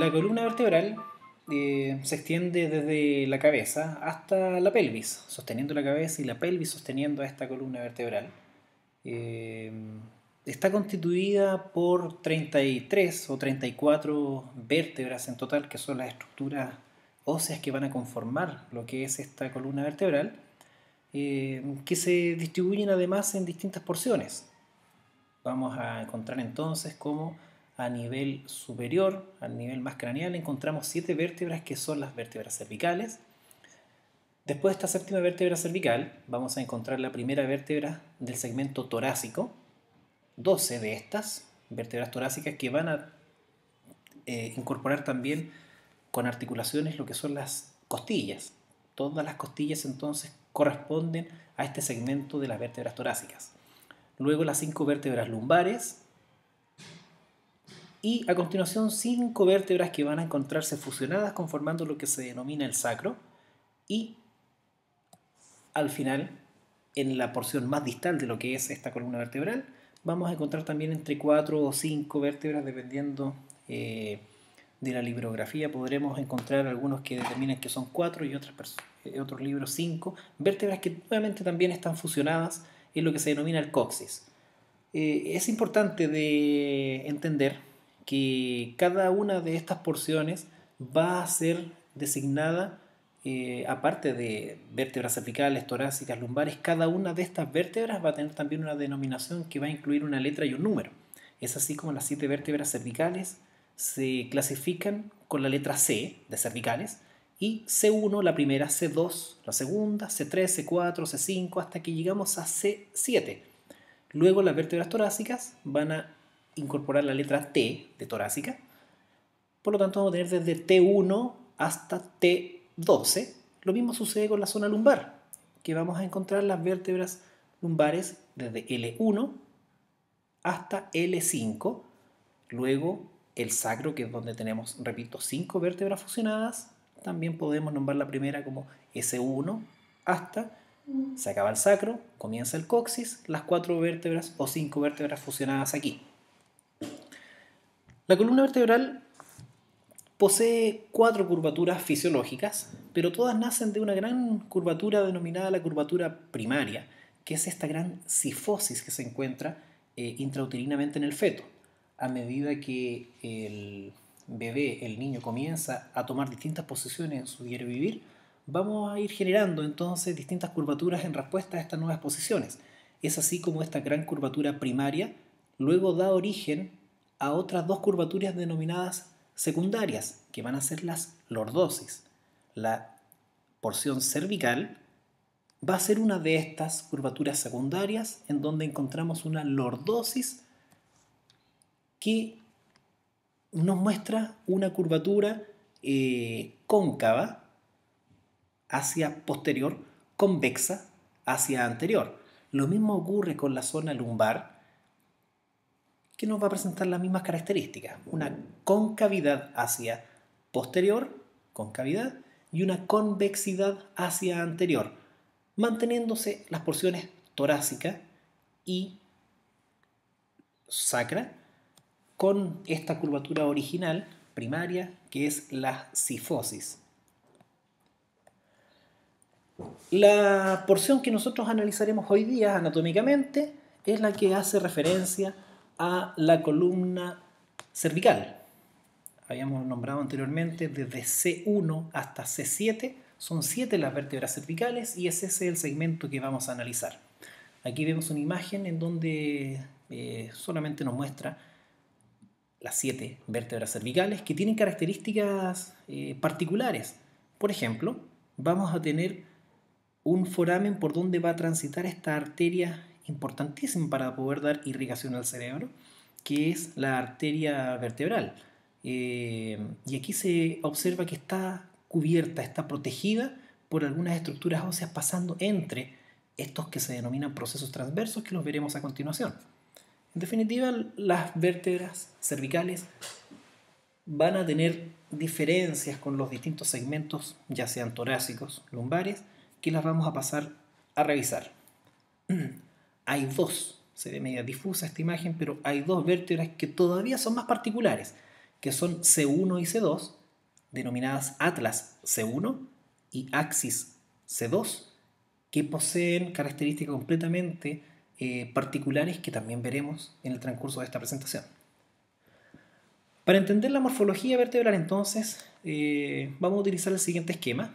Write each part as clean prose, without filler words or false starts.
La columna vertebral se extiende desde la cabeza hasta la pelvis, sosteniendo la cabeza y la pelvis sosteniendo a esta columna vertebral. Está constituida por 33 o 34 vértebras en total, que son las estructuras óseas que van a conformar lo que es esta columna vertebral, que se distribuyen además en distintas porciones. Vamos a encontrar entonces como a nivel superior, al nivel más craneal, encontramos 7 vértebras que son las vértebras cervicales. Después de esta séptima vértebra cervical vamos a encontrar la primera vértebra del segmento torácico, 12 de estas vértebras torácicas que van a incorporar también con articulaciones lo que son las costillas. Todas las costillas entonces corresponden a este segmento de las vértebras torácicas. Luego las 5 vértebras lumbares y a continuación 5 vértebras que van a encontrarse fusionadas conformando lo que se denomina el sacro, y al final, en la porción más distal de lo que es esta columna vertebral, vamos a encontrar también entre 4 o 5 vértebras, dependiendo de la bibliografía. Podremos encontrar algunos que determinan que son 4 y otros libros 5 vértebras que nuevamente también están fusionadas en lo que se denomina el coxis. Es importante de entender que cada una de estas porciones va a ser designada, aparte de vértebras cervicales, torácicas, lumbares, cada una de estas vértebras va a tener también una denominación que va a incluir una letra y un número. Es así como las 7 vértebras cervicales se clasifican con la letra C de cervicales, y C1 la primera, C2 la segunda, C3, C4, C5, hasta que llegamos a C7. Luego las vértebras torácicas van a incorporar la letra T de torácica. Por lo tanto vamos a tener desde T1 hasta T12. Lo mismo sucede con la zona lumbar, que vamos a encontrar las vértebras lumbares desde L1 hasta L5. Luego el sacro, que es donde tenemos, repito, 5 vértebras fusionadas. También podemos nombrar la primera como S1 hasta... Se acaba el sacro, comienza el coxis, las 4 vértebras o 5 vértebras fusionadas aquí. La columna vertebral posee 4 curvaturas fisiológicas, pero todas nacen de una gran curvatura denominada la curvatura primaria, que es esta gran cifosis que se encuentra intrauterinamente en el feto. A medida que el bebé, el niño, comienza a tomar distintas posiciones en su diario vivir, vamos a ir generando entonces distintas curvaturas en respuesta a estas nuevas posiciones. Es así como esta gran curvatura primaria luego da origen a otras 2 curvaturas denominadas secundarias, que van a ser las lordosis. La porción cervical va a ser una de estas curvaturas secundarias, en donde encontramos una lordosis que nos muestra una curvatura cóncava hacia posterior, convexa hacia anterior. Lo mismo ocurre con la zona lumbar, que nos va a presentar las mismas características: una concavidad hacia posterior, concavidad, y una convexidad hacia anterior, manteniéndose las porciones torácica y sacra con esta curvatura original primaria, que es la cifosis. La porción que nosotros analizaremos hoy día anatómicamente es la que hace referencia a la columna cervical. Habíamos nombrado anteriormente desde C1 hasta C7, son 7 las vértebras cervicales, y ese es el segmento que vamos a analizar. Aquí vemos una imagen en donde solamente nos muestra las 7 vértebras cervicales, que tienen características particulares. Por ejemplo, vamos a tener un foramen por donde va a transitar esta arteria importantísima para poder dar irrigación al cerebro, que es la arteria vertebral. Y aquí se observa que está cubierta, está protegida por algunas estructuras óseas pasando entre estos que se denominan procesos transversos, que los veremos a continuación. En definitiva, las vértebras cervicales van a tener diferencias con los distintos segmentos, ya sean torácicos, lumbares, que las vamos a pasar a revisar. Hay 2, se ve media difusa esta imagen, pero hay 2 vértebras que todavía son más particulares, que son C1 y C2, denominadas Atlas C1 y Axis C2, que poseen características completamente particulares que también veremos en el transcurso de esta presentación. Para entender la morfología vertebral, entonces, vamos a utilizar el siguiente esquema,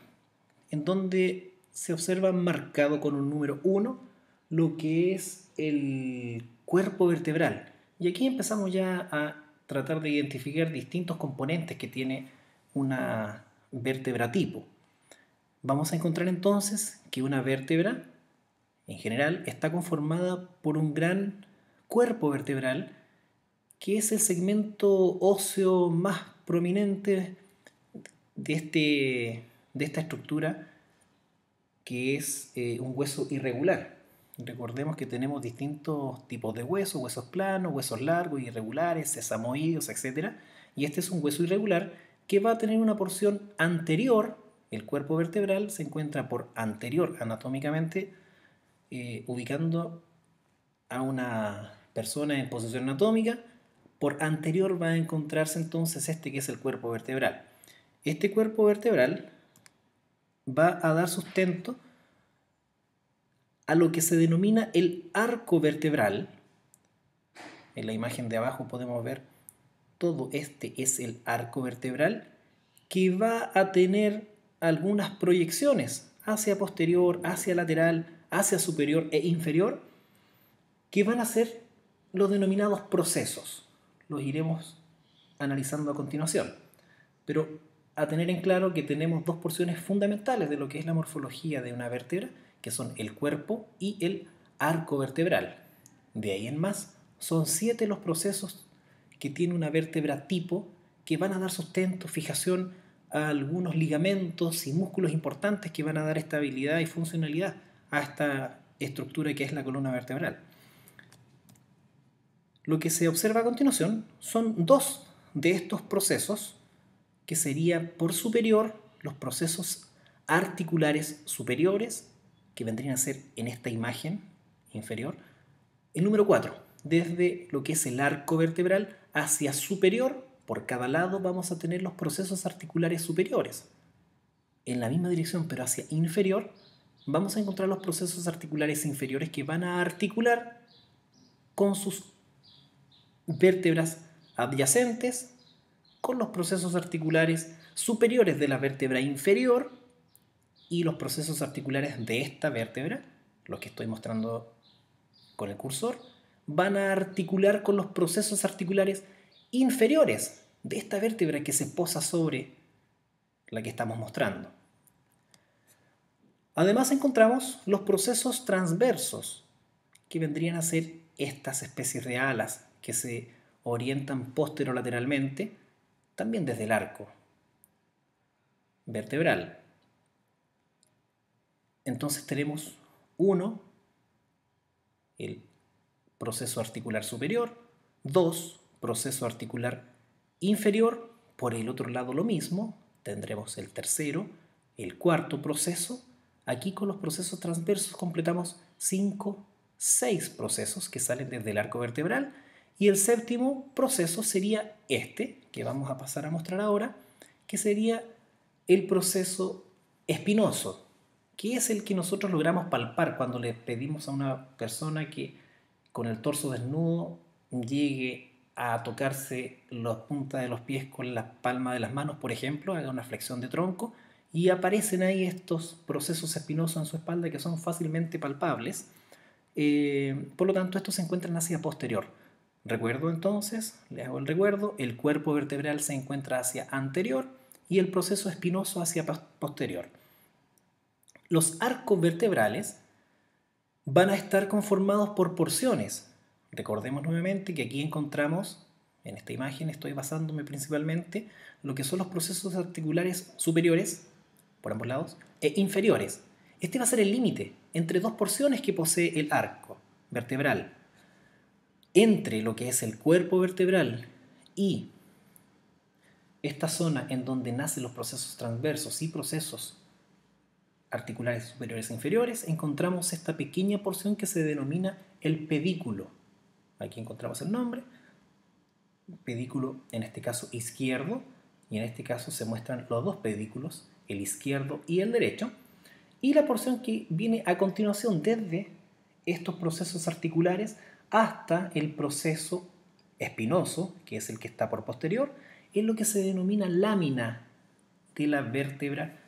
en donde se observa marcado con un número 1 lo que es el cuerpo vertebral. Y aquí empezamos ya a tratar de identificar distintos componentes que tiene una vértebra tipo. Vamos a encontrar entonces que una vértebra, en general, está conformada por un gran cuerpo vertebral, que es el segmento óseo más prominente de esta estructura, que es un hueso irregular. Recordemos que tenemos distintos tipos de huesos, huesos planos, huesos largos, irregulares, sesamoideos, etc. Y este es un hueso irregular que va a tener una porción anterior. El cuerpo vertebral se encuentra por anterior anatómicamente, ubicando a una persona en posición anatómica. Por anterior va a encontrarse entonces este que es el cuerpo vertebral. Este cuerpo vertebral va a dar sustento a lo que se denomina el arco vertebral. En la imagen de abajo podemos ver todo este es el arco vertebral, que va a tener algunas proyecciones hacia posterior, hacia lateral, hacia superior e inferior, que van a ser los denominados procesos. Los iremos analizando a continuación. Pero a tener en claro que tenemos dos porciones fundamentales de lo que es la morfología de una vértebra, que son el cuerpo y el arco vertebral. De ahí en más, son 7 los procesos que tiene una vértebra tipo, que van a dar sustento, fijación a algunos ligamentos y músculos importantes que van a dar estabilidad y funcionalidad a esta estructura que es la columna vertebral. Lo que se observa a continuación son dos de estos procesos, que sería por superior los procesos articulares superiores, que vendrían a ser en esta imagen inferior. El número 4, desde lo que es el arco vertebral hacia superior, por cada lado vamos a tener los procesos articulares superiores. En la misma dirección, pero hacia inferior, vamos a encontrar los procesos articulares inferiores, que van a articular con sus vértebras adyacentes con los procesos articulares superiores de la vértebra inferior, y los procesos articulares de esta vértebra, los que estoy mostrando con el cursor, van a articular con los procesos articulares inferiores de esta vértebra que se posa sobre la que estamos mostrando. Además encontramos los procesos transversos, que vendrían a ser estas especies de alas que se orientan posterolateralmente, también desde el arco vertebral. Entonces tenemos uno, el proceso articular superior; 2, proceso articular inferior; por el otro lado lo mismo, tendremos el tercero, el cuarto proceso. Aquí con los procesos transversos completamos 5, 6 procesos que salen desde el arco vertebral, y el séptimo proceso sería este, que vamos a pasar a mostrar ahora, que sería el proceso espinoso, que es el que nosotros logramos palpar cuando le pedimos a una persona que con el torso desnudo llegue a tocarse las puntas de los pies con la palma de las manos, por ejemplo, haga una flexión de tronco, y aparecen ahí estos procesos espinosos en su espalda que son fácilmente palpables. Por lo tanto, estos se encuentran hacia posterior. Recuerdo entonces, le hago el recuerdo: el cuerpo vertebral se encuentra hacia anterior y el proceso espinoso hacia posterior. Los arcos vertebrales van a estar conformados por porciones. Recordemos nuevamente que aquí encontramos, en esta imagen estoy basándome principalmente, lo que son los procesos articulares superiores, por ambos lados, e inferiores. Este va a ser el límite entre dos porciones que posee el arco vertebral. Entre lo que es el cuerpo vertebral y esta zona en donde nacen los procesos transversos y procesos articulares superiores e inferiores, encontramos esta pequeña porción que se denomina el pedículo. Aquí encontramos el nombre. pedículo en este caso izquierdo, y en este caso se muestran los dos pedículos, el izquierdo y el derecho, y la porción que viene a continuación desde estos procesos articulares hasta el proceso espinoso, que es el que está por posterior, es lo que se denomina lámina de la vértebra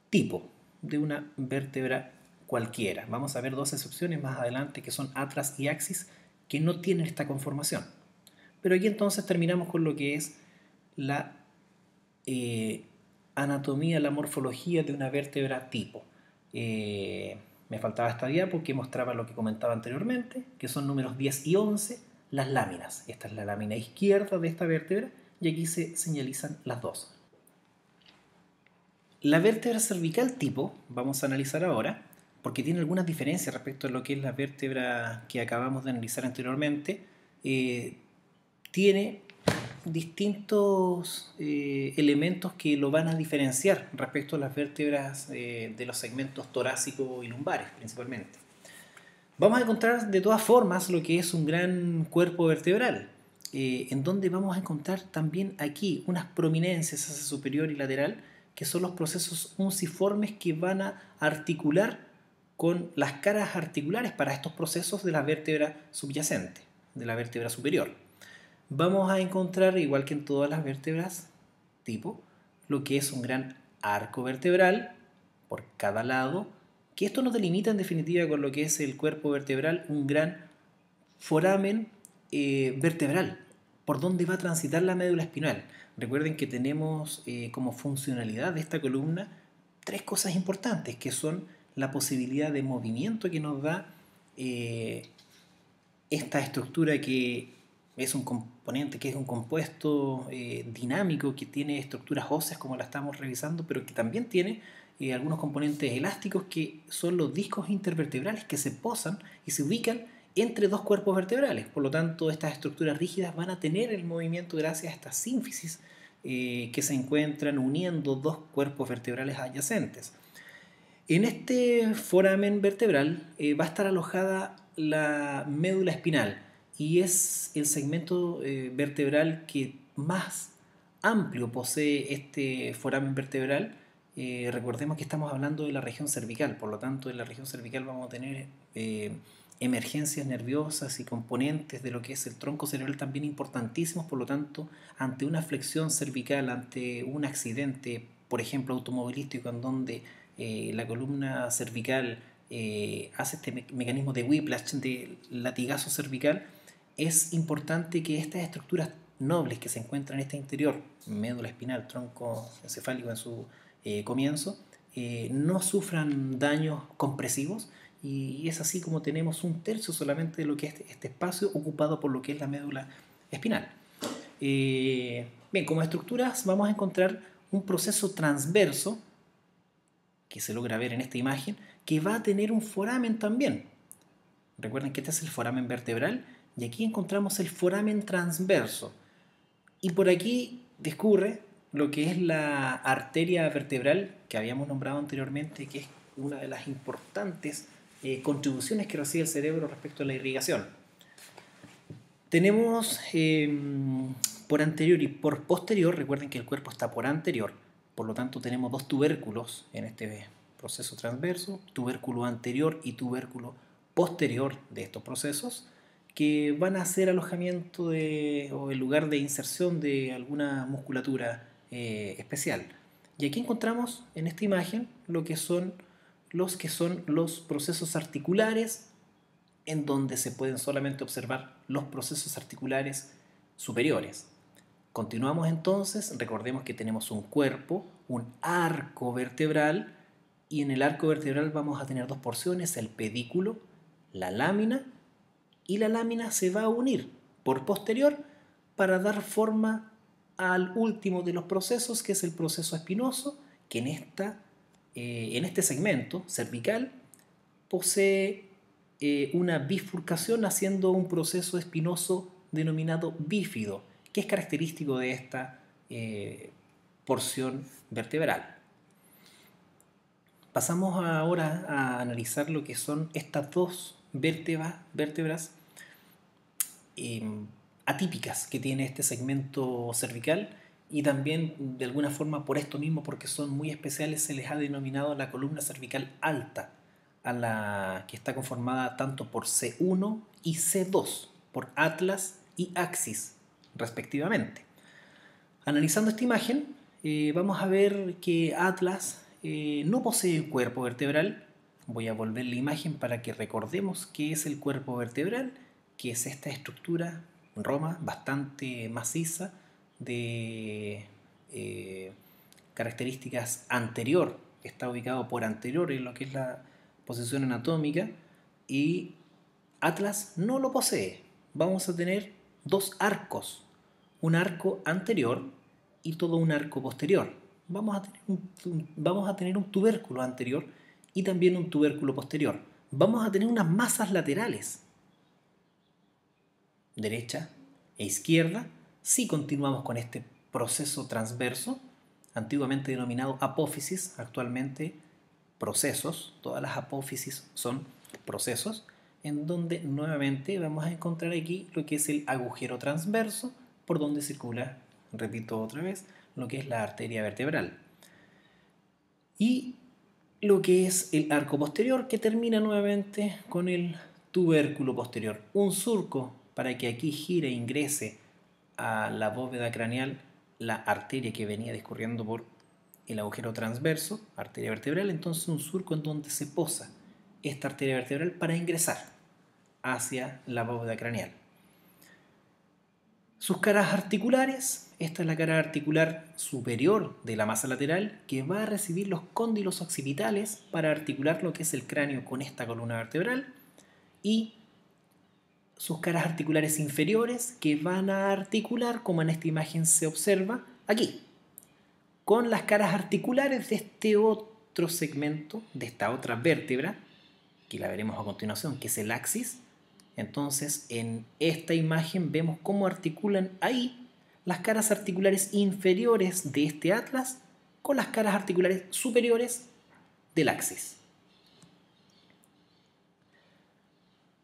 tipo, de una vértebra cualquiera. Vamos a ver dos excepciones más adelante que son atras y axis que no tienen esta conformación. Pero aquí entonces terminamos con lo que es la anatomía, la morfología de una vértebra tipo. Me faltaba esta diapo que mostraba lo que comentaba anteriormente, que son números 10 y 11, las láminas. Esta es la lámina izquierda de esta vértebra y aquí se señalizan las dos. La vértebra cervical tipo, vamos a analizar ahora, porque tiene algunas diferencias respecto a lo que es la vértebra que acabamos de analizar anteriormente. Tiene distintos elementos que lo van a diferenciar respecto a las vértebras de los segmentos torácicos y lumbares principalmente. Vamos a encontrar de todas formas lo que es un gran cuerpo vertebral, en donde vamos a encontrar también aquí unas prominencias hacia superior y lateral, que son los procesos unciformes que van a articular con las caras articulares para estos procesos de la vértebra subyacente, de la vértebra superior. Vamos a encontrar, igual que en todas las vértebras tipo, lo que es un gran arco vertebral por cada lado, que esto nos delimita en definitiva con lo que es el cuerpo vertebral, un gran foramen vertebral, por donde va a transitar la médula espinal. Recuerden que tenemos como funcionalidad de esta columna tres cosas importantes, que son la posibilidad de movimiento que nos da esta estructura que es un componente, que es un compuesto dinámico, que tiene estructuras óseas como la estamos revisando, pero que también tiene algunos componentes elásticos que son los discos intervertebrales que se posan y se ubican entre dos cuerpos vertebrales. Por lo tanto, estas estructuras rígidas van a tener el movimiento gracias a estas sínfisis que se encuentran uniendo dos cuerpos vertebrales adyacentes. En este foramen vertebral va a estar alojada la médula espinal y es el segmento vertebral que más amplio posee este foramen vertebral. Recordemos que estamos hablando de la región cervical, por lo tanto en la región cervical vamos a tener emergencias nerviosas y componentes de lo que es el tronco cerebral también importantísimos, por lo tanto ante una flexión cervical, ante un accidente, por ejemplo automovilístico, en donde la columna cervical hace este mecanismo de whiplash, de latigazo cervical, es importante que estas estructuras nobles que se encuentran en este interior, médula espinal, tronco encefálico en su comienzo, no sufran daños compresivos, y es así como tenemos un tercio solamente de lo que es este espacio ocupado por lo que es la médula espinal. Bien, como estructuras vamos a encontrar un proceso transverso que se logra ver en esta imagen, que va a tener un foramen también. Recuerden que este es el foramen vertebral y aquí encontramos el foramen transverso. Y por aquí discurre lo que es la arteria vertebral que habíamos nombrado anteriormente, que es una de las importantes contribuciones que recibe el cerebro respecto a la irrigación. Tenemos por anterior y por posterior, recuerden que el cuerpo está por anterior, por lo tanto tenemos dos tubérculos en este proceso transverso, tubérculo anterior y tubérculo posterior de estos procesos, que van a ser alojamiento o el lugar de inserción de alguna musculatura especial. Y aquí encontramos en esta imagen lo que son los procesos articulares, en donde se pueden solamente observar los procesos articulares superiores. Continuamos entonces, recordemos que tenemos un cuerpo, un arco vertebral, y en el arco vertebral vamos a tener dos porciones, el pedículo, la lámina, y la lámina se va a unir por posterior para dar forma al último de los procesos, que es el proceso espinoso, que en este segmento cervical posee una bifurcación haciendo un proceso espinoso denominado bífido, que es característico de esta porción vertebral. Pasamos ahora a analizar lo que son estas dos vértebras atípicas que tiene este segmento cervical, y también de alguna forma por esto mismo, porque son muy especiales, se les ha denominado la columna cervical alta, a la que está conformada tanto por C1 y C2, por atlas y axis respectivamente. Analizando esta imagen, vamos a ver que Atlas no posee cuerpo vertebral. Voy a volver la imagen para que recordemos qué es el cuerpo vertebral, que es esta estructura Roma bastante maciza de características anterior, está ubicado por anterior en lo que es la posición anatómica, y Atlas no lo posee. Vamos a tener dos arcos, un arco anterior y todo un arco posterior. Vamos a tener un tubérculo anterior y también un tubérculo posterior. Vamos a tener unas masas laterales, derecha e izquierda, si continuamos con este proceso transverso, antiguamente denominado apófisis, actualmente procesos. Todas las apófisis son procesos, en donde nuevamente vamos a encontrar aquí lo que es el agujero transverso, por donde circula, repito otra vez, lo que es la arteria vertebral. Y lo que es el arco posterior, que termina nuevamente con el tubérculo posterior. Un surco para que aquí gire e ingrese a la bóveda craneal la arteria que venía discurriendo por el agujero transverso, arteria vertebral. Entonces un surco en donde se posa esta arteria vertebral para ingresar hacia la bóveda craneal. Sus caras articulares, esta es la cara articular superior de la masa lateral, que va a recibir los cóndilos occipitales para articular lo que es el cráneo con esta columna vertebral, y sus caras articulares inferiores, que van a articular, como en esta imagen se observa aquí, con las caras articulares de este otro segmento, de esta otra vértebra, que la veremos a continuación, que es el axis. Entonces, en esta imagen vemos cómo articulan ahí las caras articulares inferiores de este atlas con las caras articulares superiores del axis.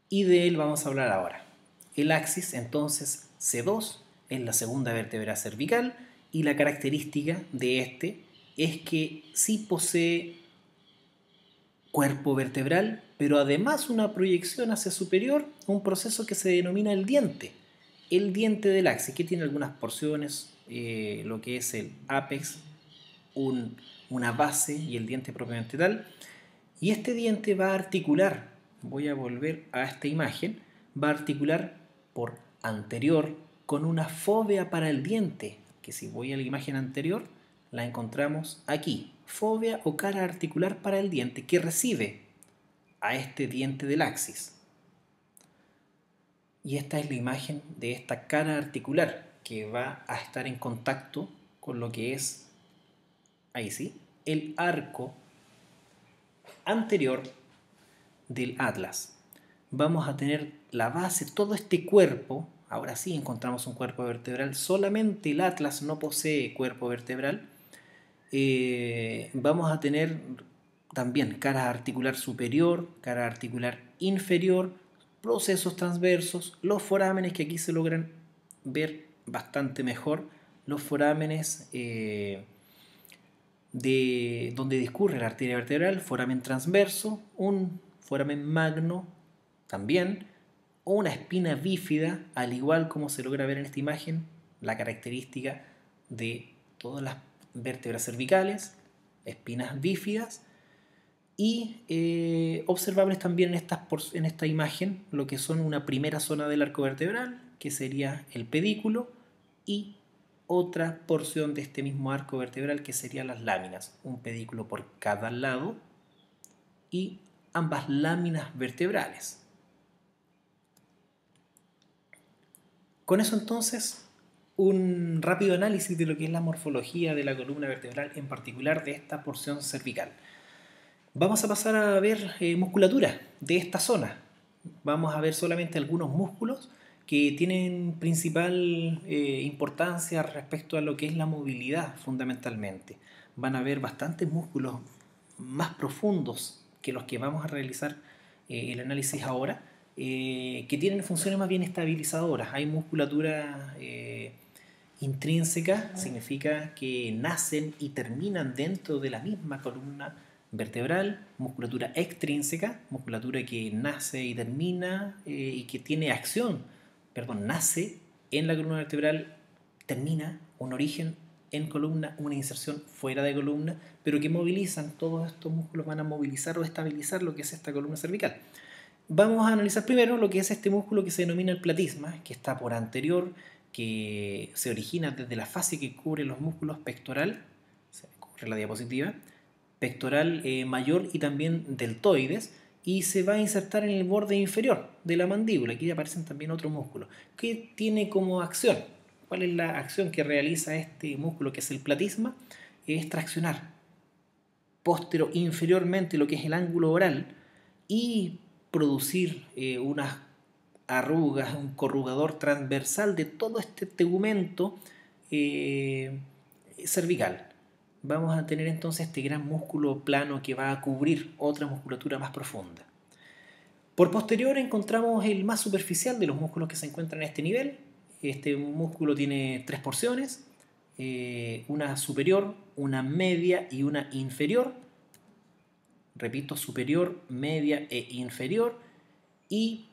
Y de él vamos a hablar ahora. El axis, entonces, C2, es la segunda vértebra cervical, y la característica de este es que sí posee cuerpo vertebral, pero además una proyección hacia superior, un proceso que se denomina el diente del axis, que tiene algunas porciones, lo que es el ápex, una base y el diente propiamente tal. Y este diente va a articular, voy a volver a esta imagen, va a articular por anterior con una fóvea para el diente, que si voy a la imagen anterior, la encontramos aquí, fóvea o cara articular para el diente, que recibe a este diente del axis. Y esta es la imagen de esta cara articular, que va a estar en contacto con lo que es, ahí sí, el arco anterior del atlas. Vamos a tener la base, todo este cuerpo. Ahora sí encontramos un cuerpo vertebral, solamente el atlas no posee cuerpo vertebral. Vamos a tener también cara articular superior, cara articular inferior, procesos transversos, los forámenes, que aquí se logran ver bastante mejor, los forámenes de donde discurre la arteria vertebral, foramen transverso, un foramen magno también, o una espina bífida, al igual como se logra ver en esta imagen, la característica de todas las vértebras cervicales, espinas bífidas, y observables también en esta imagen lo que son una primera zona del arco vertebral, que sería el pedículo, y otra porción de este mismo arco vertebral, que serían las láminas, un pedículo por cada lado y ambas láminas vertebrales. Con eso entonces, un rápido análisis de lo que es la morfología de la columna vertebral, en particular de esta porción cervical. Vamos a pasar a ver musculatura de esta zona. Vamos a ver solamente algunos músculos que tienen principal importancia respecto a lo que es la movilidad fundamentalmente. Van a haber bastantes músculos más profundos que los que vamos a realizar el análisis ahora, que tienen funciones más bien estabilizadoras. Hay musculatura intrínseca, significa que nacen y terminan dentro de la misma columna vertebral. Musculatura extrínseca, musculatura que nace y termina y que tiene acción, perdón, nace en la columna vertebral, termina un origen en columna, una inserción fuera de columna, pero que movilizan, todos estos músculos van a movilizar o estabilizar lo que es esta columna cervical. Vamos a analizar primero lo que es este músculo que se denomina el platisma, que está por anterior, que se origina desde la fascia que cubre los músculos pectoral, se cubre la diapositiva, pectoral mayor y también deltoides, y se va a insertar en el borde inferior de la mandíbula. Aquí aparecen también otros músculos. ¿Qué tiene como acción? ¿Cuál es la acción que realiza este músculo que es el platisma? Es traccionar inferiormente lo que es el ángulo oral y producir unas arrugas, un corrugador transversal de todo este tegumento cervical. Vamos a tener entonces este gran músculo plano que va a cubrir otra musculatura más profunda. Por posterior encontramos el más superficial de los músculos que se encuentran en este nivel. Este músculo tiene tres porciones, una superior, una media y una inferior. Repito, superior, media e inferior. Y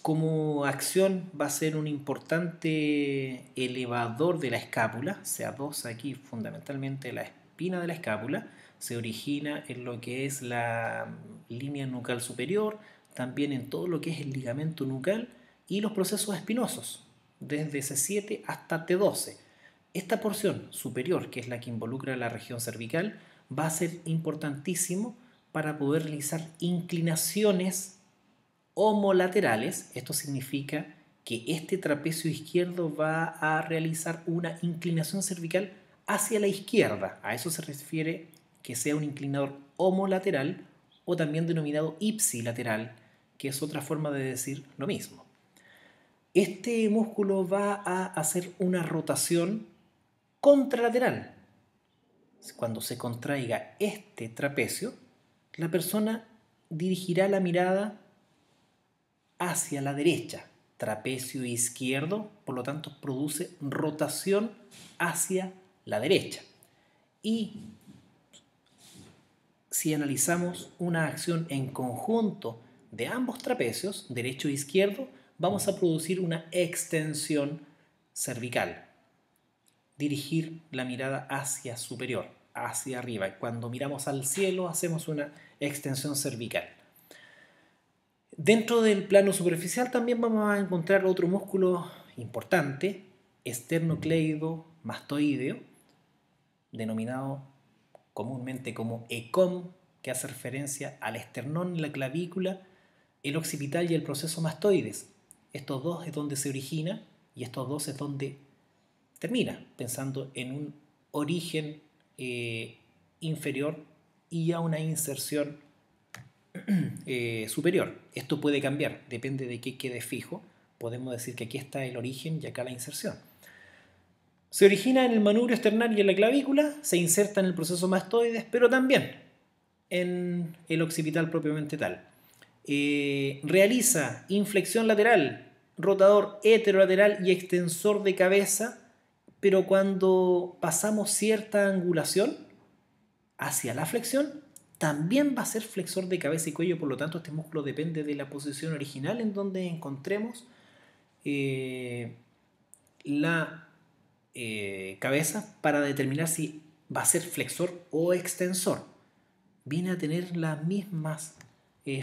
como acción va a ser un importante elevador de la escápula. Se adosa aquí fundamentalmente la espina de la escápula. Se origina en lo que es la línea nucal superior, también en todo lo que es el ligamento nucal y los procesos espinosos, desde C7 hasta T12. Esta porción superior, que es la que involucra la región cervical, va a ser importantísimo para poder realizar inclinaciones homolaterales. Esto significa que este trapecio izquierdo va a realizar una inclinación cervical hacia la izquierda. A eso se refiere que sea un inclinador homolateral o también denominado ipsilateral, que es otra forma de decir lo mismo. Este músculo va a hacer una rotación contralateral. Cuando se contraiga este trapecio, la persona dirigirá la mirada hacia la derecha. Trapecio izquierdo, por lo tanto, produce rotación hacia la derecha. Y si analizamos una acción en conjunto de ambos trapecios, derecho e izquierdo, vamos a producir una extensión cervical. Dirigir la mirada hacia superior, hacia arriba. Y cuando miramos al cielo, hacemos una extensión cervical. Dentro del plano superficial también vamos a encontrar otro músculo importante, esternocleidomastoideo, denominado comúnmente como ECOM, que hace referencia al esternón, la clavícula, el occipital y el proceso mastoides. Estos dos es donde se origina y estos dos es donde termina, pensando en un origen inferior y a una inserción superior. Esto puede cambiar, depende de qué quede fijo. Podemos decir que aquí está el origen y acá la inserción. Se origina en el manubrio esternal y en la clavícula, se inserta en el proceso mastoides, pero también en el occipital propiamente tal. Realiza inflexión lateral, rotador heterolateral y extensor de cabeza, pero cuando pasamos cierta angulación hacia la flexión, también va a ser flexor de cabeza y cuello. Por lo tanto, este músculo depende de la posición original en donde encontremos la cabeza para determinar si va a ser flexor o extensor. Viene a tener las mismas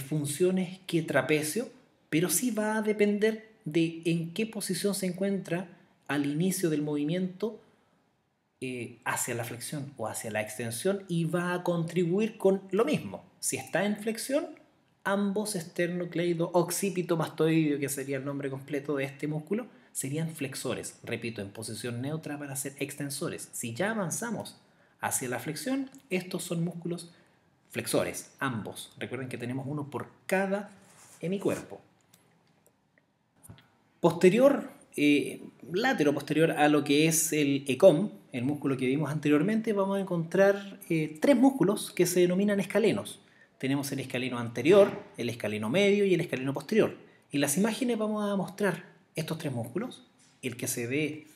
funciones que trapecio, pero sí va a depender de en qué posición se encuentra al inicio del movimiento hacia la flexión o hacia la extensión, y va a contribuir con lo mismo. Si está en flexión, ambos esternocleido occipito mastoideo, que sería el nombre completo de este músculo, serían flexores. Repito, en posición neutra van a ser extensores. Si ya avanzamos hacia la flexión, estos son músculos flexores, ambos. Recuerden que tenemos uno por cada hemicuerpo. Posterior a lo que es el ECOM, el músculo que vimos anteriormente, vamos a encontrar tres músculos que se denominan escalenos. tenemos el escaleno anterior, el escaleno medio y el escaleno posterior. En las imágenes vamos a mostrar estos tres músculos. El que se ve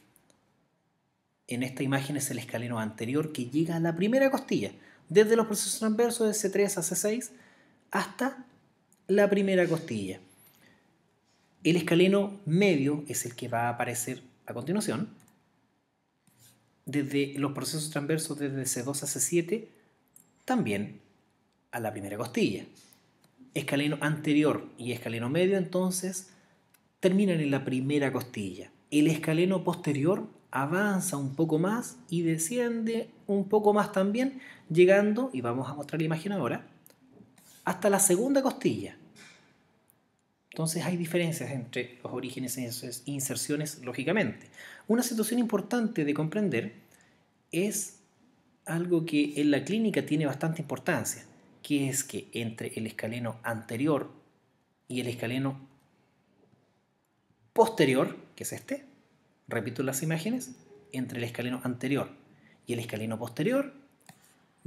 en esta imagen es el escaleno anterior que llega a la primera costilla, desde los procesos transversos de C3 a C6 hasta la primera costilla. El escaleno medio es el que va a aparecer a continuación, desde los procesos transversos desde C2 a C7, también a la primera costilla. Escaleno anterior y escaleno medio entonces terminan en la primera costilla. El escaleno posterior avanza un poco más y desciende un poco más también, llegando, y vamos a mostrar la imagen ahora, hasta la segunda costilla. Entonces hay diferencias entre los orígenes e inserciones, lógicamente. Una situación importante de comprender es algo que en la clínica tiene bastante importancia, que es que entre el escaleno anterior y el escaleno posterior, que es este, repito las imágenes, entre el escaleno anterior y el escaleno posterior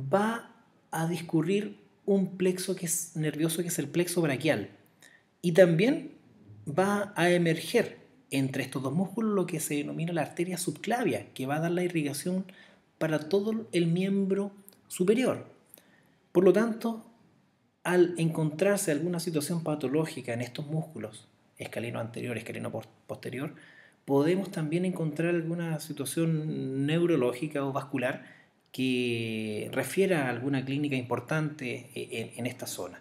va a discurrir un plexo que es nervioso, que es el plexo braquial, y también va a emerger entre estos dos músculos lo que se denomina la arteria subclavia, que va a dar la irrigación para todo el miembro superior. Por lo tanto, al encontrarse alguna situación patológica en estos músculos, escaleno anterior, escaleno posterior, podemos también encontrar alguna situación neurológica o vascular que refiera a alguna clínica importante en esta zona.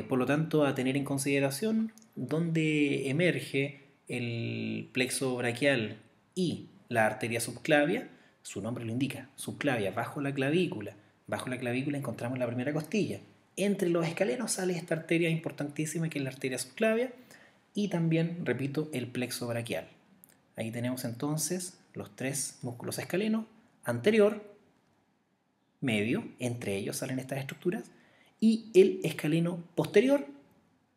Por lo tanto, a tener en consideración donde emerge el plexo braquial y la arteria subclavia, su nombre lo indica, subclavia, bajo la clavícula. Bajo la clavícula encontramos la primera costilla. Entre los escalenos sale esta arteria importantísima que es la arteria subclavia y también, repito, el plexo braquial. Ahí tenemos entonces los tres músculos escalenos, anterior, medio, entre ellos salen estas estructuras, y el escaleno posterior,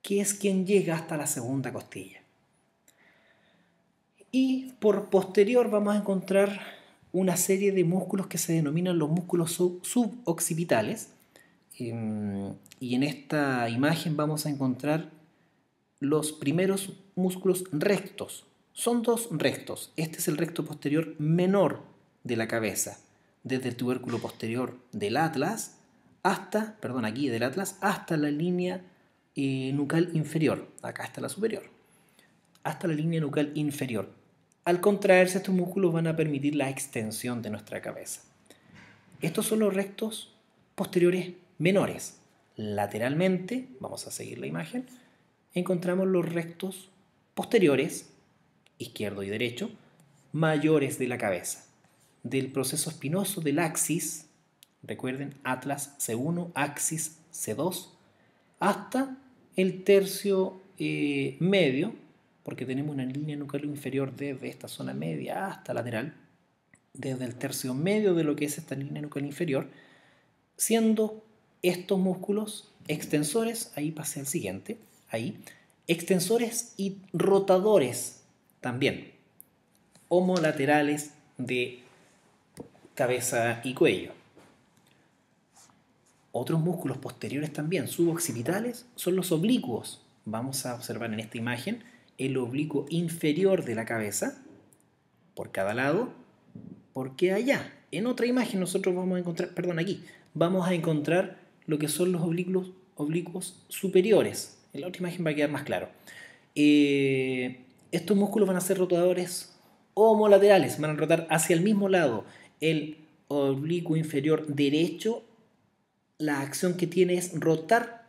que es quien llega hasta la segunda costilla. Y por posterior vamos a encontrar una serie de músculos que se denominan los músculos suboccipitales. Y en esta imagen vamos a encontrar los primeros músculos rectos. Son dos rectos. Este es el recto posterior menor de la cabeza, desde el tubérculo posterior del atlas hasta, hasta la línea nucal inferior. Acá está la superior. Hasta la línea nucal inferior. Al contraerse estos músculos van a permitir la extensión de nuestra cabeza. Estos son los rectos posteriores menores. Lateralmente, vamos a seguir la imagen, encontramos los rectos posteriores, izquierdo y derecho, mayores de la cabeza. Del proceso espinoso del axis, recuerden, atlas C1, axis C2, hasta el tercio medio, porque tenemos una línea nucal inferior desde esta zona media hasta lateral, desde el tercio medio de lo que es esta línea nucal inferior, siendo estos músculos extensores, ahí pasé al siguiente, ahí, extensores y rotadores también, homolaterales de cabeza y cuello. Otros músculos posteriores también, suboccipitales, son los oblicuos. Vamos a observar en esta imagen el oblicuo inferior de la cabeza, por cada lado, porque allá, en otra imagen nosotros vamos a encontrar, vamos a encontrar lo que son los oblicuos superiores. En la otra imagen va a quedar más claro. Estos músculos van a ser rotadores homolaterales, van a rotar hacia el mismo lado. El oblicuo inferior derecho, la acción que tiene es rotar.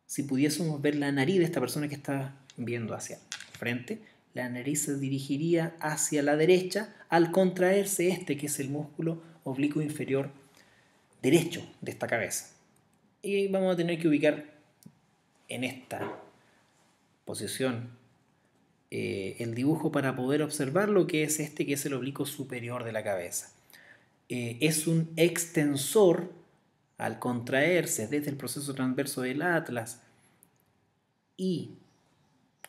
Si pudiésemos ver la nariz de esta persona que está viendo hacia frente, la nariz se dirigiría hacia la derecha al contraerse este, que es el músculo oblicuo inferior derecho de esta cabeza. Y vamos a tener que ubicar en esta posición el dibujo para poder observar lo que es este, que es el oblicuo superior de la cabeza. Es un extensor al contraerse desde el proceso transverso del atlas y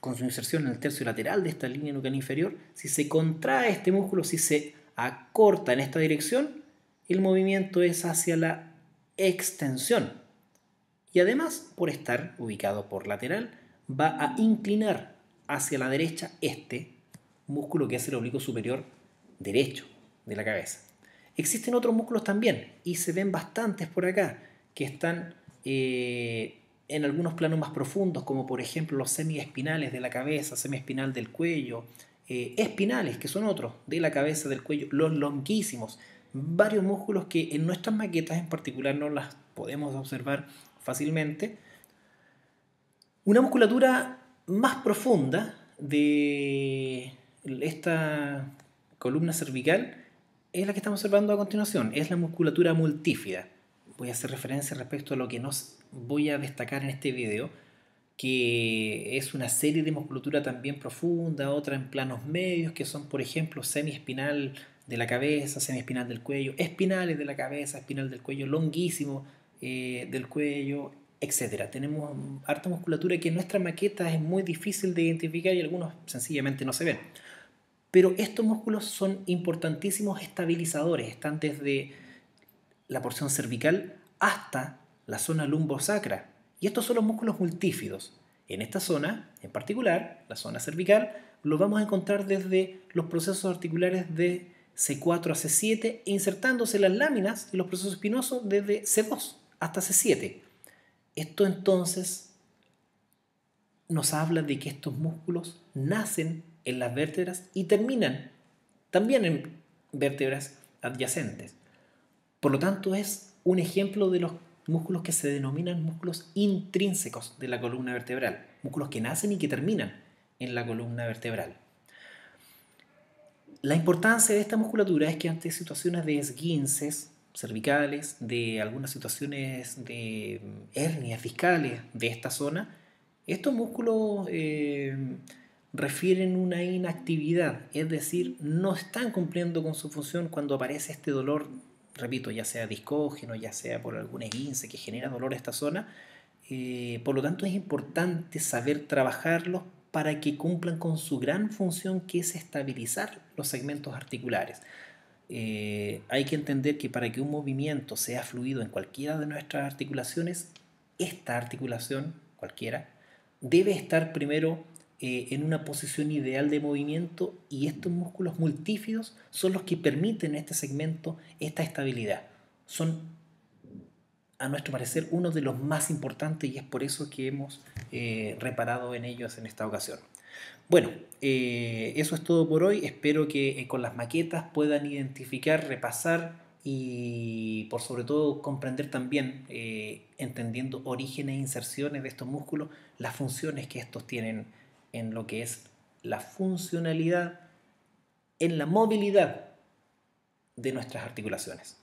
con su inserción en el tercio lateral de esta línea nucal inferior. Si se contrae este músculo, si se acorta en esta dirección, el movimiento es hacia la extensión. y además, por estar ubicado por lateral, va a inclinar hacia la derecha este músculo que es el oblicuo superior derecho de la cabeza. Existen otros músculos también y se ven bastantes por acá que están en algunos planos más profundos, como por ejemplo los semiespinales de la cabeza, semiespinal del cuello, espinales, que son otros, de la cabeza, del cuello, los longuísimos, varios músculos que en nuestras maquetas en particular no las podemos observar fácilmente. Una musculatura más profunda de esta columna cervical es la que estamos observando a continuación, es la musculatura multífida. Voy a hacer referencia respecto a lo que nos voy a destacar en este video, que es una serie de musculatura también profunda, otra en planos medios, que son por ejemplo semiespinal de la cabeza, semiespinal del cuello, espinales de la cabeza, espinal del cuello, longuísimo del cuello, etc. Tenemos harta musculatura que en nuestra maqueta es muy difícil de identificar y algunos sencillamente no se ven. Pero estos músculos son importantísimos estabilizadores, están desde la porción cervical hasta la zona lumbosacra. Y estos son los músculos multífidos. En esta zona, en particular, la zona cervical, lo vamos a encontrar desde los procesos articulares de C4 a C7, insertándose las láminas y los procesos espinosos desde C2 hasta C7. Esto entonces nos habla de que estos músculos nacen en las vértebras y terminan también en vértebras adyacentes. Por lo tanto, es un ejemplo de los músculos que se denominan músculos intrínsecos de la columna vertebral, músculos que nacen y que terminan en la columna vertebral. La importancia de esta musculatura es que ante situaciones de esguinces cervicales, de algunas situaciones de hernias discales de esta zona, estos músculos refieren una inactividad, es decir, no están cumpliendo con su función cuando aparece este dolor, repito, ya sea discógeno, ya sea por algún esguince que genera dolor a esta zona. Por lo tanto, es importante saber trabajarlos para que cumplan con su gran función, que es estabilizar los segmentos articulares. Hay que entender que para que un movimiento sea fluido en cualquiera de nuestras articulaciones, esta articulación, cualquiera, debe estar primero en una posición ideal de movimiento, y estos músculos multífidos son los que permiten a este segmento esta estabilidad. Son, a nuestro parecer, uno de los más importantes, y es por eso que hemos reparado en ellos en esta ocasión. Bueno, eso es todo por hoy. Espero que con las maquetas puedan identificar, repasar y por sobre todo comprender también, entendiendo orígenes e inserciones de estos músculos, las funciones que estos tienen en lo que es la funcionalidad, en la movilidad de nuestras articulaciones.